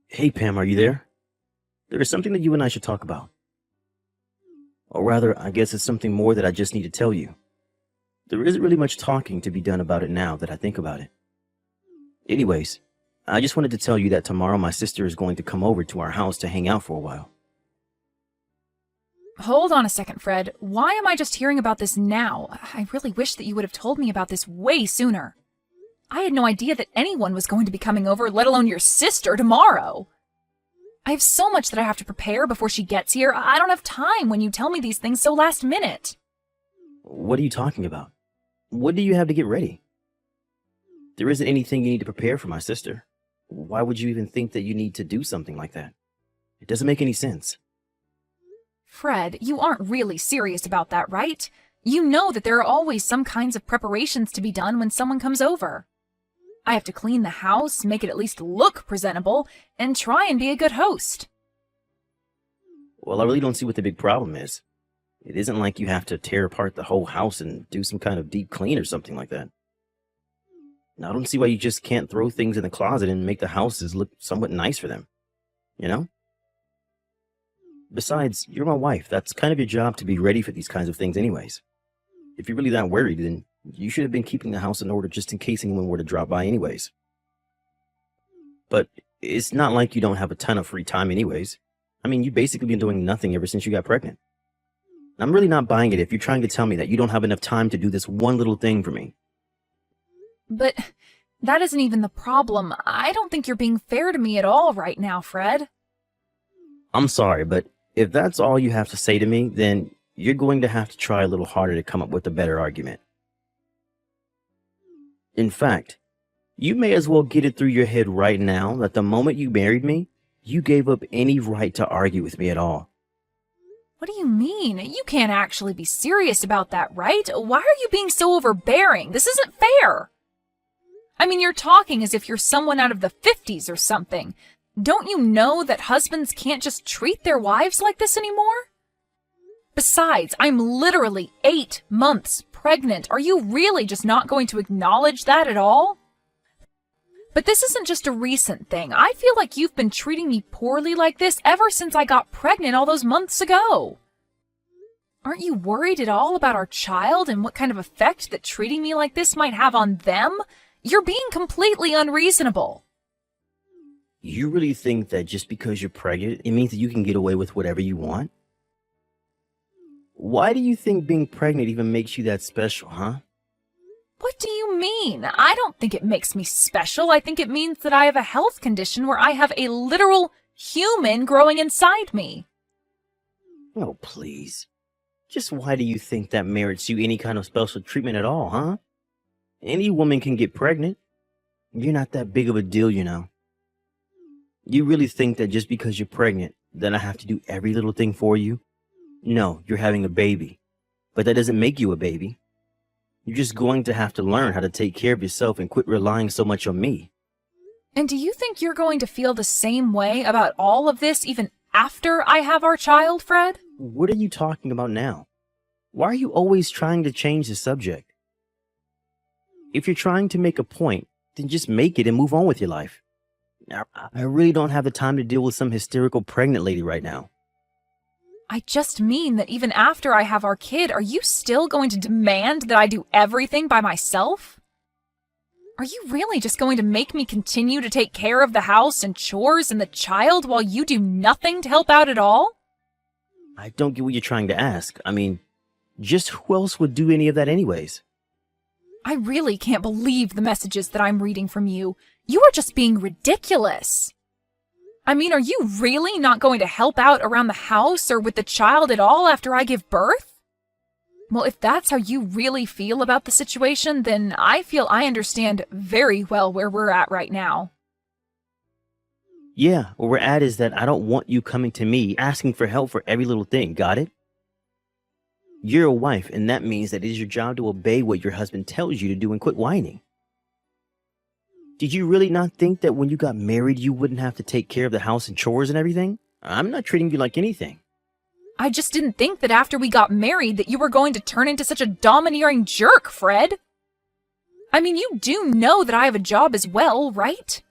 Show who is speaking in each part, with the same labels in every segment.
Speaker 1: Hey Pam, are you there? There is something that you and I should talk about. Or rather, I guess it's something more that I just need to tell you. There isn't really much talking to be done about it now that I think about it. Anyways, I just wanted to tell you that tomorrow my sister is going to come over to our house to hang out for a while.
Speaker 2: Hold on a second, Fred. Why am I just hearing about this now? I really wish that you would have told me about this way sooner. I had no idea that anyone was going to be coming over, let alone your sister, tomorrow. I have so much that I have to prepare before she gets here. I don't have time when you tell me these things so last minute.
Speaker 1: What are you talking about? What do you have to get ready? There isn't anything you need to prepare for my sister. Why would you even think that you need to do something like that? It doesn't make any sense.
Speaker 2: Fred, you aren't really serious about that, right? You know that there are always some kinds of preparations to be done when someone comes over. I have to clean the house, make it at least look presentable, and try and be a good host.
Speaker 1: Well, I really don't see what the big problem is. It isn't like you have to tear apart the whole house and do some kind of deep clean or something like that. Now, I don't see why you just can't throw things in the closet and make the houses look somewhat nice for them. You know? Besides, you're my wife. That's kind of your job to be ready for these kinds of things anyways. If you're really that worried, then you should have been keeping the house in order just in case anyone were to drop by anyways. But it's not like you don't have a ton of free time anyways. I mean, you've basically been doing nothing ever since you got pregnant. I'm really not buying it if you're trying to tell me that you don't have enough time to do this one little thing for me.
Speaker 2: But that isn't even the problem. I don't think you're being fair to me at all right now, Fred.
Speaker 1: I'm sorry, but if that's all you have to say to me, then you're going to have to try a little harder to come up with a better argument. In fact, you may as well get it through your head right now that the moment you married me, you gave up any right to argue with me at all.
Speaker 2: What do you mean? You can't actually be serious about that, right? Why are you being so overbearing? This isn't fair. I mean, you're talking as if you're someone out of the 50s or something. Don't you know that husbands can't just treat their wives like this anymore? Besides, I'm literally 8 months pregnant. Are you really just not going to acknowledge that at all? But this isn't just a recent thing. I feel like you've been treating me poorly like this ever since I got pregnant all those months ago. Aren't you worried at all about our child and what kind of effect that treating me like this might have on them? You're being completely unreasonable.
Speaker 1: You really think that just because you're pregnant, it means that you can get away with whatever you want? Why do you think being pregnant even makes you that special, huh?
Speaker 2: What do you mean? I don't think it makes me special. I think it means that I have a health condition where I have a literal human growing inside me.
Speaker 1: Oh, please. Just why do you think that merits you any kind of special treatment at all, huh? Any woman can get pregnant. You're not that big of a deal, you know. You really think that just because you're pregnant, that I have to do every little thing for you? No, you're having a baby. But that doesn't make you a baby. You're just going to have to learn how to take care of yourself and quit relying so much on me.
Speaker 2: And do you think you're going to feel the same way about all of this even after I have our child, Fred?
Speaker 1: What are you talking about now? Why are you always trying to change the subject? If you're trying to make a point, then just make it and move on with your life. Now, I really don't have the time to deal with some hysterical pregnant lady right now.
Speaker 2: I just mean that even after I have our kid, are you still going to demand that I do everything by myself? Are you really just going to make me continue to take care of the house and chores and the child while you do nothing to help out at all?
Speaker 1: I don't get what you're trying to ask. I mean, just who else would do any of that anyways?
Speaker 2: I really can't believe the messages that I'm reading from you. You are just being ridiculous. I mean, are you really not going to help out around the house or with the child at all after I give birth? Well, if that's how you really feel about the situation, then I feel I understand very well where we're at right now.
Speaker 1: Yeah, where we're at is that I don't want you coming to me asking for help for every little thing, got it? You're a wife, and that means that it is your job to obey what your husband tells you to do and quit whining. Did you really not think that when you got married, you wouldn't have to take care of the house and chores and everything? I'm not treating you like anything.
Speaker 2: I just didn't think that after we got married that you were going to turn into such a domineering jerk, Fred. I mean, you do know that I have a job as well, right?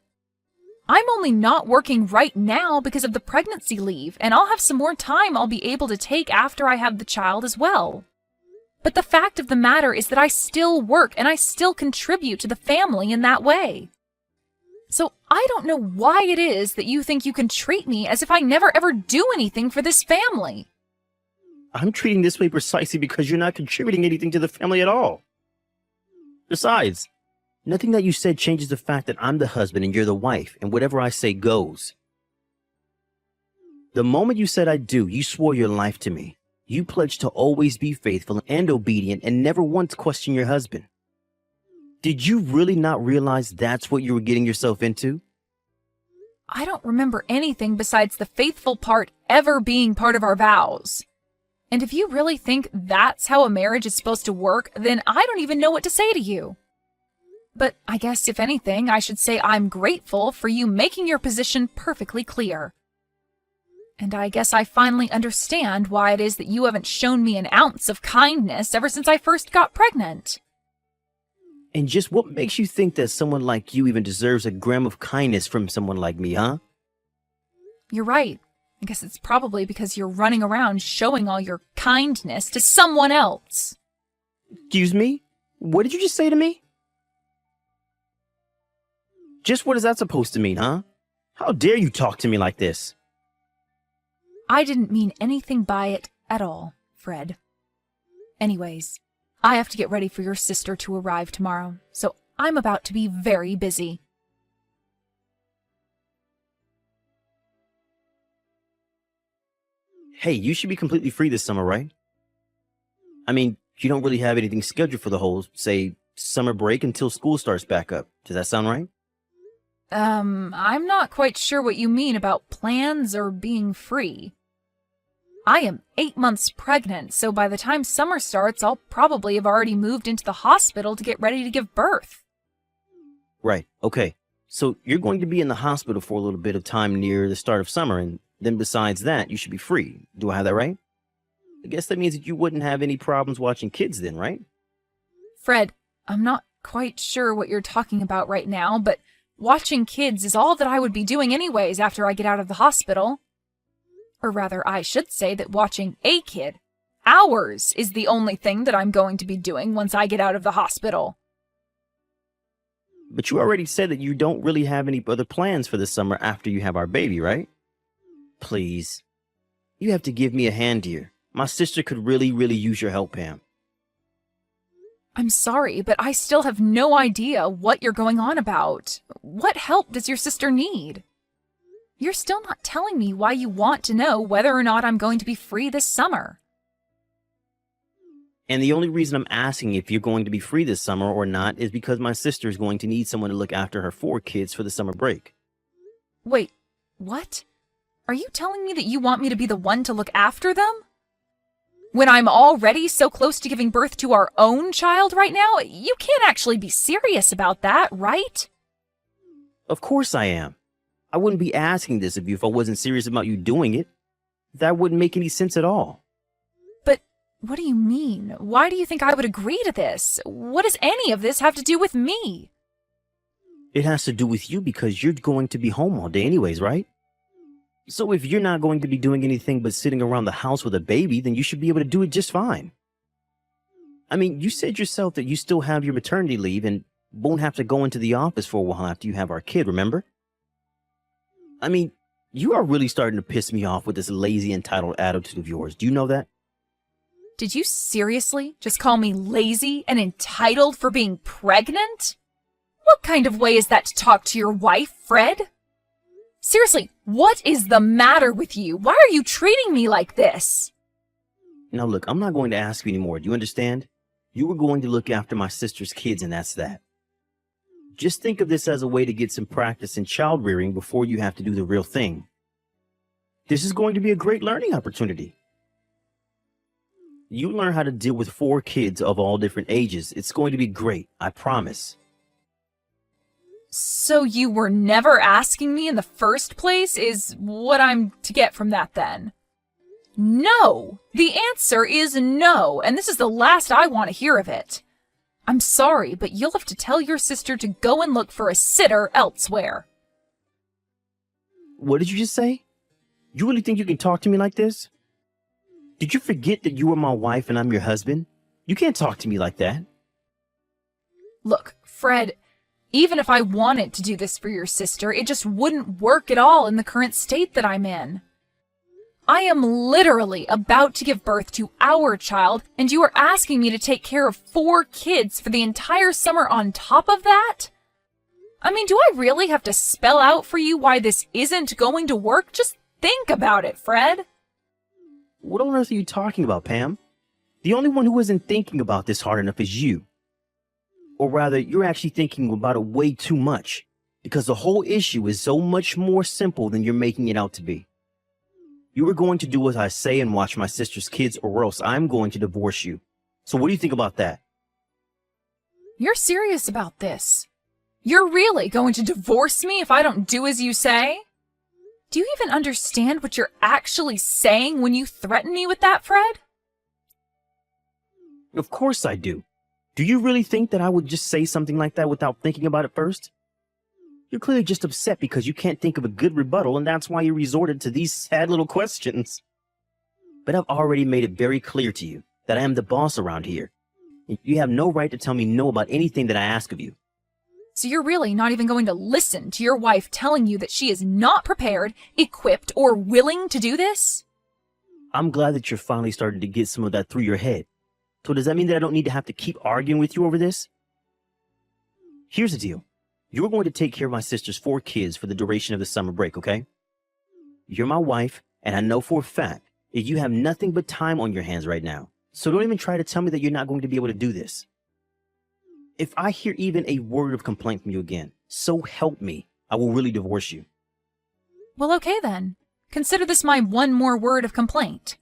Speaker 2: I'm only not working right now because of the pregnancy leave, and I'll have some more time I'll be able to take after I have the child as well. But the fact of the matter is that I still work and I still contribute to the family in that way. So I don't know why it is that you think you can treat me as if I never ever do anything for this family.
Speaker 1: I'm treating this way precisely because you're not contributing anything to the family at all. Besides, nothing that you said changes the fact that I'm the husband and you're the wife, and whatever I say goes. The moment you said I do, you swore your life to me. You pledged to always be faithful and obedient and never once question your husband. Did you really not realize that's what you were getting yourself into?
Speaker 2: I don't remember anything besides the faithful part ever being part of our vows. And if you really think that's how a marriage is supposed to work, then I don't even know what to say to you. But I guess if anything, I should say I'm grateful for you making your position perfectly clear. And I guess I finally understand why it is that you haven't shown me an ounce of kindness ever since I first got pregnant.
Speaker 1: And just what makes you think that someone like you even deserves a gram of kindness from someone like me, huh?
Speaker 2: You're right. I guess it's probably because you're running around showing all your kindness to someone else.
Speaker 1: Excuse me? What did you just say to me? Just what is that supposed to mean, huh? How dare you talk to me like this?
Speaker 2: I didn't mean anything by it at all, Fred. Anyways, I have to get ready for your sister to arrive tomorrow, so I'm about to be very busy.
Speaker 1: Hey, you should be completely free this summer, right? I mean, you don't really have anything scheduled for the whole, say, summer break until school starts back up. Does that sound right?
Speaker 2: I'm not quite sure what you mean about plans or being free. I am 8 months pregnant, so by the time summer starts, I'll probably have already moved into the hospital to get ready to give birth.
Speaker 1: Right, okay. So you're going to be in the hospital for a little bit of time near the start of summer, and then besides that, you should be free. Do I have that right? I guess that means that you wouldn't have any problems watching kids then, right?
Speaker 2: Fred, I'm not quite sure what you're talking about right now, but watching kids is all that I would be doing anyways after I get out of the hospital. Or rather, I should say that watching a kid, ours, is the only thing that I'm going to be doing once I get out of the hospital.
Speaker 1: But you already said that you don't really have any other plans for the summer after you have our baby, right? Please. You have to give me a hand here. My sister could really use your help, Pam.
Speaker 2: I'm sorry, but I still have no idea what you're going on about. What help does your sister need? You're still not telling me why you want to know whether or not I'm going to be free this summer.
Speaker 1: And the only reason I'm asking if you're going to be free this summer or not is because my sister is going to need someone to look after her 4 kids for the summer break.
Speaker 2: Wait, what? Are you telling me that you want me to be the one to look after them? When I'm already so close to giving birth to our own child right now? You can't actually be serious about that, right?
Speaker 1: Of course I am. I wouldn't be asking this of you if I wasn't serious about you doing it. That wouldn't make any sense at all.
Speaker 2: But what do you mean? Why do you think I would agree to this? What does any of this have to do with me?
Speaker 1: It has to do with you because you're going to be home all day anyways, right? So if you're not going to be doing anything but sitting around the house with a baby, then you should be able to do it just fine. I mean, you said yourself that you still have your maternity leave and won't have to go into the office for a while after you have our kid, remember? I mean, you are really starting to piss me off with this lazy, entitled attitude of yours. Do you know that?
Speaker 2: Did you seriously just call me lazy and entitled for being pregnant? What kind of way is that to talk to your wife, Fred? Seriously, what is the matter with you? Why are you treating me like this?
Speaker 1: Now look, I'm not going to ask you anymore. Do you understand? You were going to look after my sister's kids and that's that. Just think of this as a way to get some practice in child rearing before you have to do the real thing. This is going to be a great learning opportunity. You learn how to deal with 4 kids of all different ages. It's going to be great, I promise.
Speaker 2: So you were never asking me in the first place is what I'm to get from that then? No! The answer is no, and this is the last I want to hear of it. I'm sorry, but you'll have to tell your sister to go and look for a sitter elsewhere.
Speaker 1: What did you just say? You really think you can talk to me like this? Did you forget that you are my wife and I'm your husband? You can't talk to me like that.
Speaker 2: Look, Fred, even if I wanted to do this for your sister, it just wouldn't work at all in the current state that I'm in. I am literally about to give birth to our child, and you are asking me to take care of 4 kids for the entire summer on top of that? I mean, do I really have to spell out for you why this isn't going to work? Just think about it, Fred.
Speaker 1: What on earth are you talking about, Pam? The only one who isn't thinking about this hard enough is you. Or rather, you're actually thinking about it way too much, because the whole issue is so much more simple than you're making it out to be. You are going to do as I say and watch my sister's kids, or else I'm going to divorce you. So what do you think about that?
Speaker 2: You're serious about this? You're really going to divorce me if I don't do as you say? Do you even understand what you're actually saying when you threaten me with that, Fred?
Speaker 1: Of course I do. Do you really think that I would just say something like that without thinking about it first? You're clearly just upset because you can't think of a good rebuttal, and that's why you resorted to these sad little questions. But I've already made it very clear to you that I am the boss around here. And you have no right to tell me no about anything that I ask of you.
Speaker 2: So you're really not even going to listen to your wife telling you that she is not prepared, equipped, or willing to do this?
Speaker 1: I'm glad that you're finally starting to get some of that through your head. So does that mean that I don't need to have to keep arguing with you over this? Here's the deal. You're going to take care of my sister's 4 kids for the duration of the summer break, okay? You're my wife, and I know for a fact that you have nothing but time on your hands right now. So don't even try to tell me that you're not going to be able to do this. If I hear even a word of complaint from you again, so help me, I will really divorce you.
Speaker 2: Well, okay then. Consider this my one more word of complaint.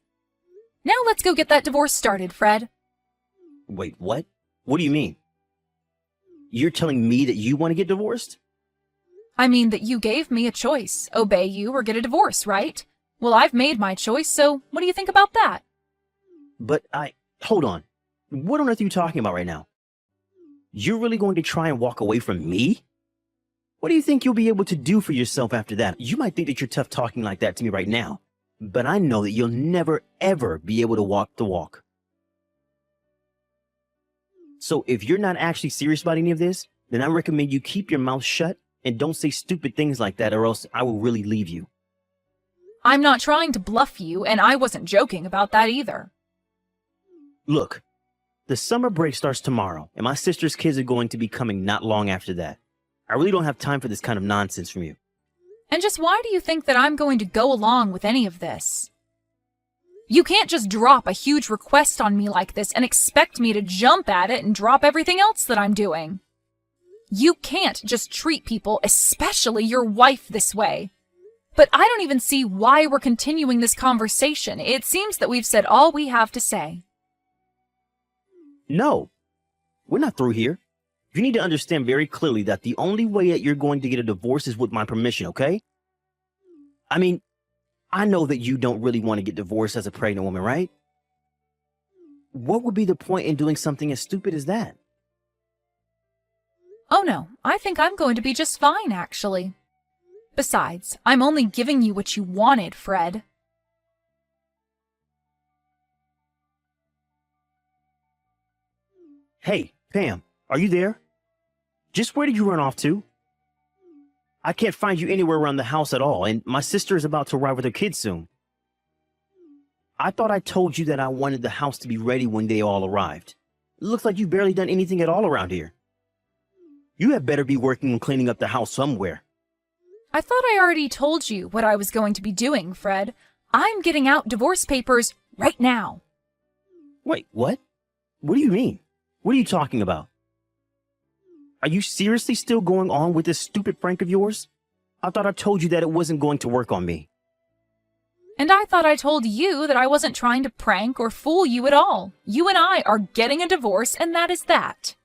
Speaker 2: Now let's go get that divorce started, Fred.
Speaker 1: Wait, what? What do you mean? You're telling me that you want to get divorced?
Speaker 2: I mean that you gave me a choice, obey you or get a divorce, right? Well, I've made my choice, so what do you think about that?
Speaker 1: But hold on. What on earth are you talking about right now? You're really going to try and walk away from me? What do you think you'll be able to do for yourself after that? You might think that you're tough talking like that to me right now, but I know that you'll never, ever be able to walk the walk. So if you're not actually serious about any of this, then I recommend you keep your mouth shut and don't say stupid things like that, or else I will really leave you.
Speaker 2: I'm not trying to bluff you, and I wasn't joking about that either.
Speaker 1: Look, the summer break starts tomorrow, and my sister's kids are going to be coming not long after that. I really don't have time for this kind of nonsense from you.
Speaker 2: And just why do you think that I'm going to go along with any of this? You can't just drop a huge request on me like this and expect me to jump at it and drop everything else that I'm doing. You can't just treat people, especially your wife, this way. But I don't even see why we're continuing this conversation. It seems that we've said all we have to say.
Speaker 1: No, we're not through here. You need to understand very clearly that the only way that you're going to get a divorce is with my permission, okay? I mean, I know that you don't really want to get divorced as a pregnant woman, right? What would be the point in doing something as stupid as that?
Speaker 2: Oh no, I think I'm going to be just fine, actually. Besides, I'm only giving you what you wanted, Fred.
Speaker 1: Hey, Pam, are you there? Just where did you run off to? I can't find you anywhere around the house at all, and my sister is about to arrive with her kids soon. I thought I told you that I wanted the house to be ready when they all arrived. It looks like you've barely done anything at all around here. You had better be working on cleaning up the house somewhere.
Speaker 2: I thought I already told you what I was going to be doing, Fred. I'm getting out divorce papers right now.
Speaker 1: Wait, what? What do you mean? What are you talking about? Are you seriously still going on with this stupid prank of yours? I thought I told you that it wasn't going to work on me.
Speaker 2: And I thought I told you that I wasn't trying to prank or fool you at all. You and I are getting a divorce, and that is that.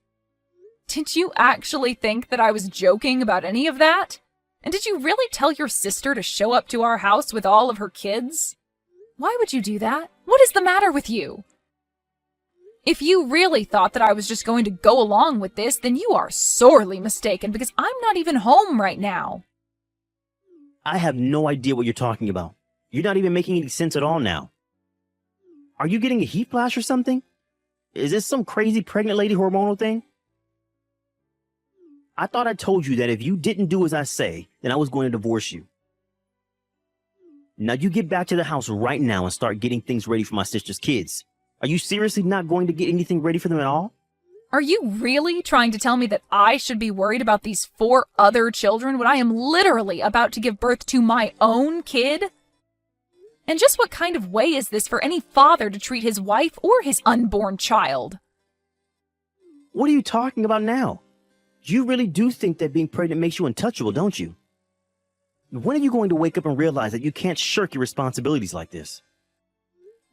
Speaker 2: Did you actually think that I was joking about any of that? And did you really tell your sister to show up to our house with all of her kids? Why would you do that? What is the matter with you? If you really thought that I was just going to go along with this, then you are sorely mistaken, because I'm not even home right now.
Speaker 1: I have no idea what you're talking about. You're not even making any sense at all now. Are you getting a heat flash or something? Is this some crazy pregnant lady hormonal thing? I thought I told you that if you didn't do as I say, then I was going to divorce you. Now you get back to the house right now and start getting things ready for my sister's kids. Are you seriously not going to get anything ready for them at all?
Speaker 2: Are you really trying to tell me that I should be worried about these 4 other children when I am literally about to give birth to my own kid? And just what kind of way is this for any father to treat his wife or his unborn child?
Speaker 1: What are you talking about now? You really do think that being pregnant makes you untouchable, don't you? When are you going to wake up and realize that you can't shirk your responsibilities like this?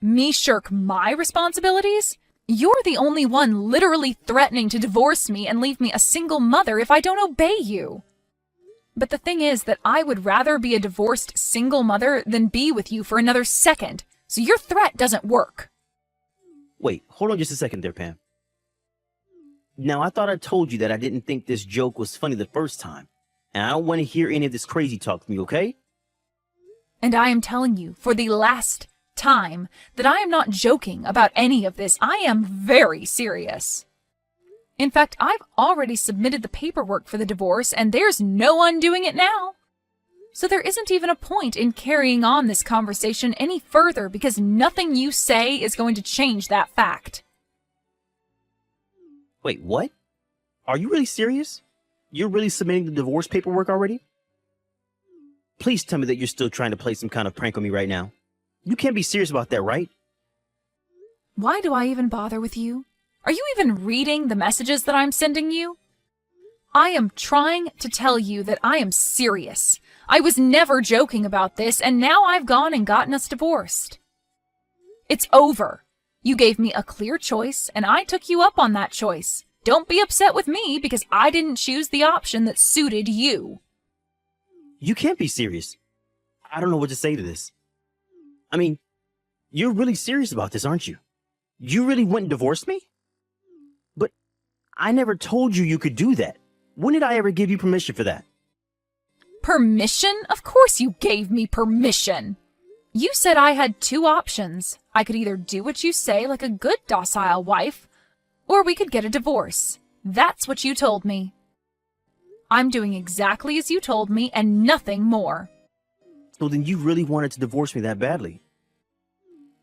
Speaker 2: Me shirk my responsibilities? You're the only one literally threatening to divorce me and leave me a single mother if I don't obey you. But the thing is that I would rather be a divorced single mother than be with you for another second, so your threat doesn't work.
Speaker 1: Wait, hold on just a second there, Pam. Now, I thought I told you that I didn't think this joke was funny the first time, and I don't want to hear any of this crazy talk from you, okay?
Speaker 2: And I am telling you, for the last time, that I am not joking about any of this. I am very serious. In fact, I've already submitted the paperwork for the divorce, and there's no undoing it now. So there isn't even a point in carrying on this conversation any further because nothing you say is going to change that fact.
Speaker 1: Wait, what? Are you really serious? You're really submitting the divorce paperwork already? Please tell me that you're still trying to play some kind of prank on me right now. You can't be serious about that, right?
Speaker 2: Why do I even bother with you? Are you even reading the messages that I'm sending you? I am trying to tell you that I am serious. I was never joking about this, and now I've gone and gotten us divorced. It's over. You gave me a clear choice, and I took you up on that choice. Don't be upset with me because I didn't choose the option that suited you.
Speaker 1: You can't be serious. I don't know what to say to this. I mean, you're really serious about this, aren't you? You really went and divorced me? But I never told you you could do that. When did I ever give you permission for that?
Speaker 2: Permission? Of course you gave me permission. You said I had 2 options. I could either do what you say like a good docile wife, or we could get a divorce. That's what you told me. I'm doing exactly as you told me and nothing more.
Speaker 1: So then you really wanted to divorce me that badly.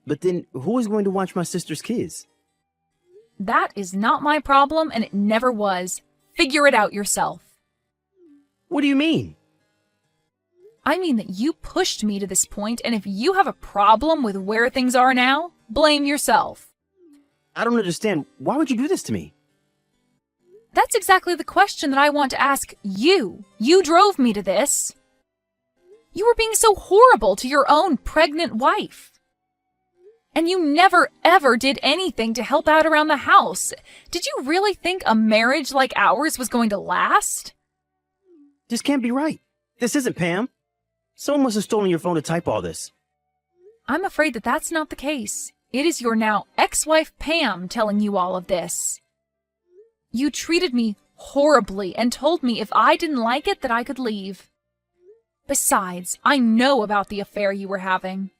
Speaker 1: But then who is going to watch my sister's kids?
Speaker 2: That is not my problem, and it never was. Figure it out yourself.
Speaker 1: What do you mean?
Speaker 2: I mean that you pushed me to this point, and if you have a problem with where things are now, blame yourself.
Speaker 1: I don't understand. Why would you do this to me?
Speaker 2: That's exactly the question that I want to ask you. You drove me to this. You were being so horrible to your own pregnant wife. And you never ever did anything to help out around the house. Did you really think a marriage like ours was going to last?
Speaker 1: This can't be right. This isn't Pam. Someone must have stolen your phone to type all this.
Speaker 2: I'm afraid that that's not the case. It is your now ex-wife Pam telling you all of this. You treated me horribly and told me if I didn't like it that I could leave. Besides, I know about the affair you were having.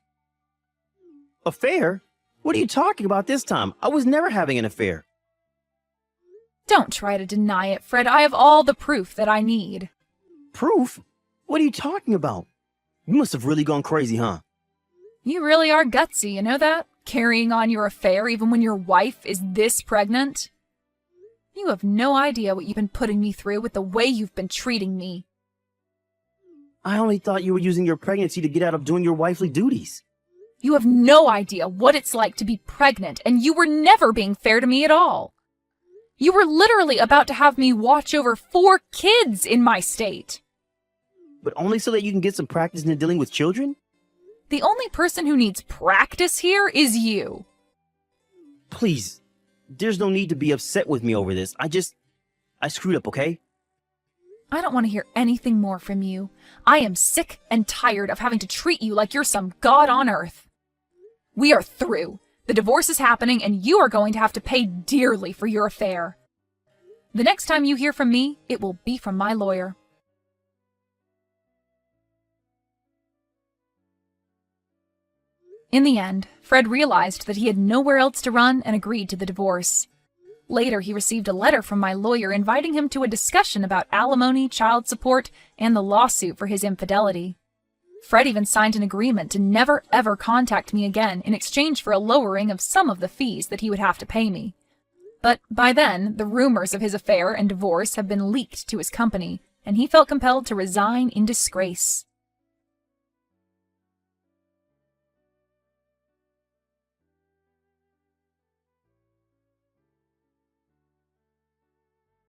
Speaker 1: Affair? What are you talking about this time? I was never having an affair.
Speaker 2: Don't try to deny it, Fred. I have all the proof that I need.
Speaker 1: Proof? What are you talking about? You must have really gone crazy, huh?
Speaker 2: You really are gutsy, you know that? Carrying on your affair even when your wife is this pregnant? You have no idea what you've been putting me through with the way you've been treating me.
Speaker 1: I only thought you were using your pregnancy to get out of doing your wifely duties.
Speaker 2: You have no idea what it's like to be pregnant, and you were never being fair to me at all. You were literally about to have me watch over 4 kids in my state.
Speaker 1: But only so that you can get some practice in dealing with children?
Speaker 2: The only person who needs practice here is you.
Speaker 1: Please, there's no need to be upset with me over this. I screwed up, okay?
Speaker 2: I don't want to hear anything more from you. I am sick and tired of having to treat you like you're some god on earth. We are through. The divorce is happening, and you are going to have to pay dearly for your affair. The next time you hear from me, it will be from my lawyer. In the end, Fred realized that he had nowhere else to run and agreed to the divorce. Later, he received a letter from my lawyer inviting him to a discussion about alimony, child support, and the lawsuit for his infidelity. Fred even signed an agreement to never ever contact me again in exchange for a lowering of some of the fees that he would have to pay me. But by then, the rumors of his affair and divorce have been leaked to his company, and he felt compelled to resign in disgrace.